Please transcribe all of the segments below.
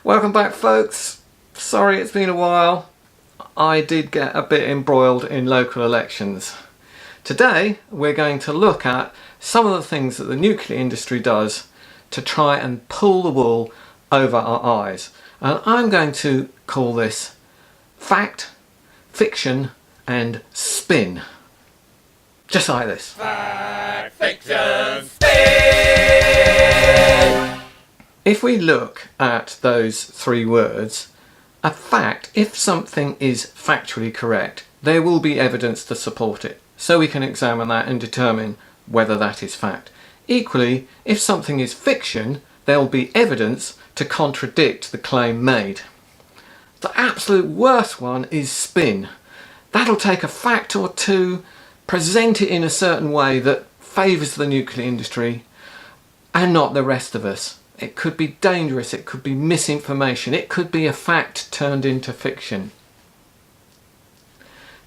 Welcome back, folks. Sorry it's been a while. I did get a bit embroiled in local elections. Today we're going to look at some of the things that the nuclear industry does to try and pull the wool over our eyes. And I'm going to call this fact, fiction and spin. Just like this. Fact, fiction, spin! If we look at those three words, a fact, if something is factually correct, there will be evidence to support it. So we can examine that and determine whether that is fact. Equally, if something is fiction, there will be evidence to contradict the claim made. The absolute worst one is spin. That'll take a fact or two, present it in a certain way that favours the nuclear industry and not the rest of us. It could be dangerous, it could be misinformation, it could be a fact turned into fiction.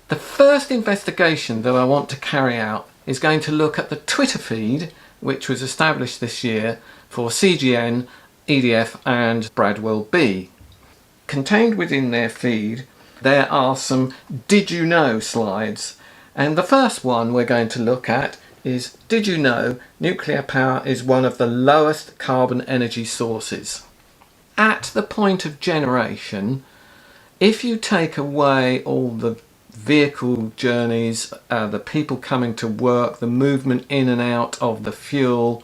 The first investigation that I want to carry out is going to look at the Twitter feed which was established this year for CGN, EDF and Bradwell B. Contained within their feed there are some did you know slides, and the first one we're going to look at is, did you know nuclear power is one of the lowest carbon energy sources? At the point of generation, if you take away all the vehicle journeys, the people coming to work, the movement in and out of the fuel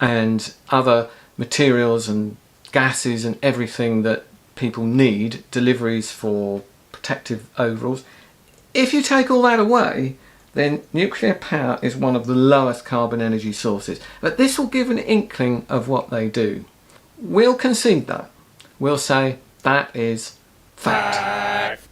and other materials and gases and everything that people need, deliveries for protective overalls, if you take all that away, then nuclear power is one of the lowest carbon energy sources. But this will give an inkling of what they do. We'll concede that. We'll say that is fact.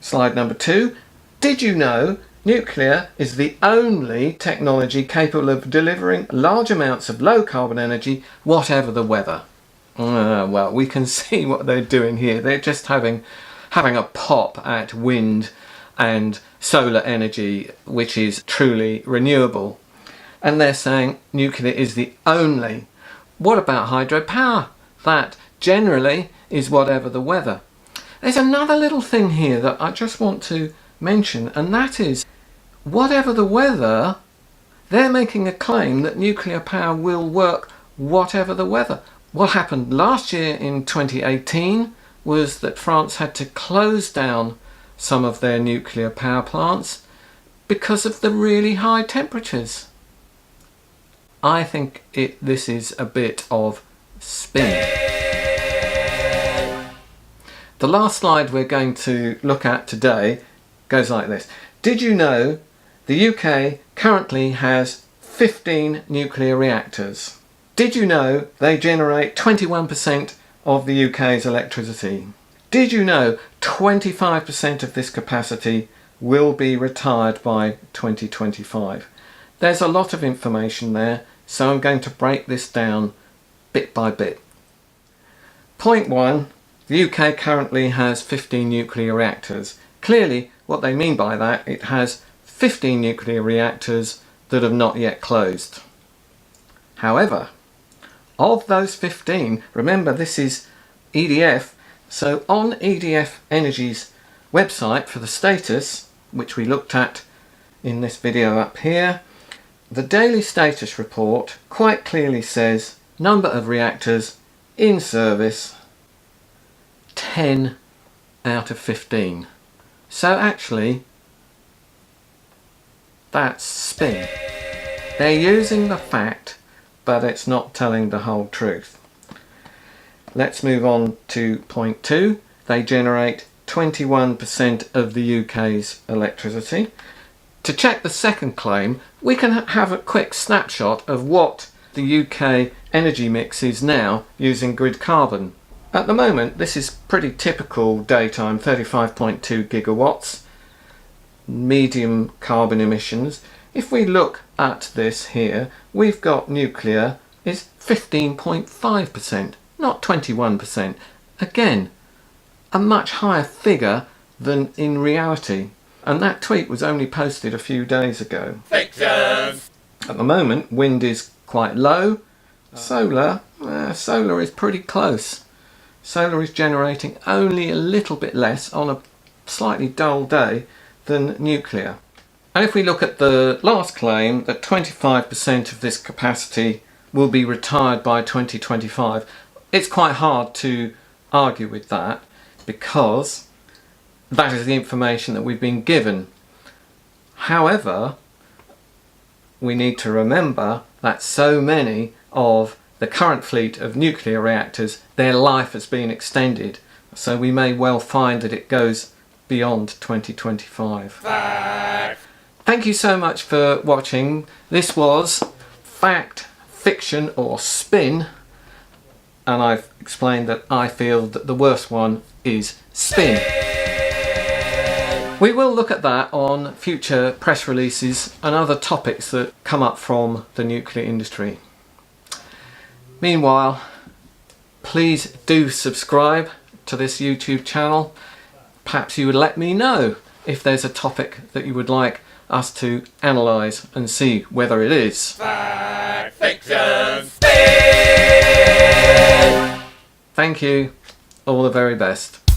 Slide number 2. Did you know nuclear is the only technology capable of delivering large amounts of low carbon energy, whatever the weather? Well, we can see what they're doing here. They're just having a pop at wind and solar energy, which is truly renewable, and they're saying nuclear is the only. What about hydropower? That generally is whatever the weather. There's another little thing here that I just want to mention, and that is, whatever the weather, they're making a claim that nuclear power will work whatever the weather. What happened last year in 2018 was that France had to close down some of their nuclear power plants because of the really high temperatures. I think this is a bit of spin. The last slide we're going to look at today goes like this. Did you know the UK currently has 15 nuclear reactors? Did you know they generate 21% of the UK's electricity? Did you know 25% of this capacity will be retired by 2025? There's a lot of information there, so I'm going to break this down bit by bit. Point 1, the UK currently has 15 nuclear reactors. Clearly, what they mean by that, it has 15 nuclear reactors that have not yet closed. However, of those 15, remember this is EDF, so on EDF Energy's website for the status, which we looked at in this video up here, the daily status report quite clearly says number of reactors in service 10 out of 15. So actually that's spin. They're using the fact, but it's not telling the whole truth. Let's move on to point 2. They generate 21% of the UK's electricity. To check the second claim, we can have a quick snapshot of what the UK energy mix is now using grid carbon. At the moment, this is pretty typical daytime, 35.2 gigawatts, medium carbon emissions. If we look at this here, we've got nuclear is 15.5%. Not 21%. Again, a much higher figure than in reality. And that tweet was only posted a few days ago. Fiction! At the moment, wind is quite low. Solar is pretty close. solar is generating only a little bit less on a slightly dull day than nuclear. And if we look at the last claim that 25% of this capacity will be retired by 2025, it's quite hard to argue with that, because that is the information that we've been given. However, we need to remember that so many of the current fleet of nuclear reactors, their life has been extended, so we may well find that it goes beyond 2025. Fact. Thank you so much for watching. This was Fact, Fiction or Spin, and I've explained that I feel that the worst one is spin. We will look at that on future press releases and other topics that come up from the nuclear industry. Meanwhile, please do subscribe to this YouTube channel. Perhaps you would let me know if there's a topic that you would like us to analyse and see whether it is. Fact, fiction, spin. Thank you. All the very best.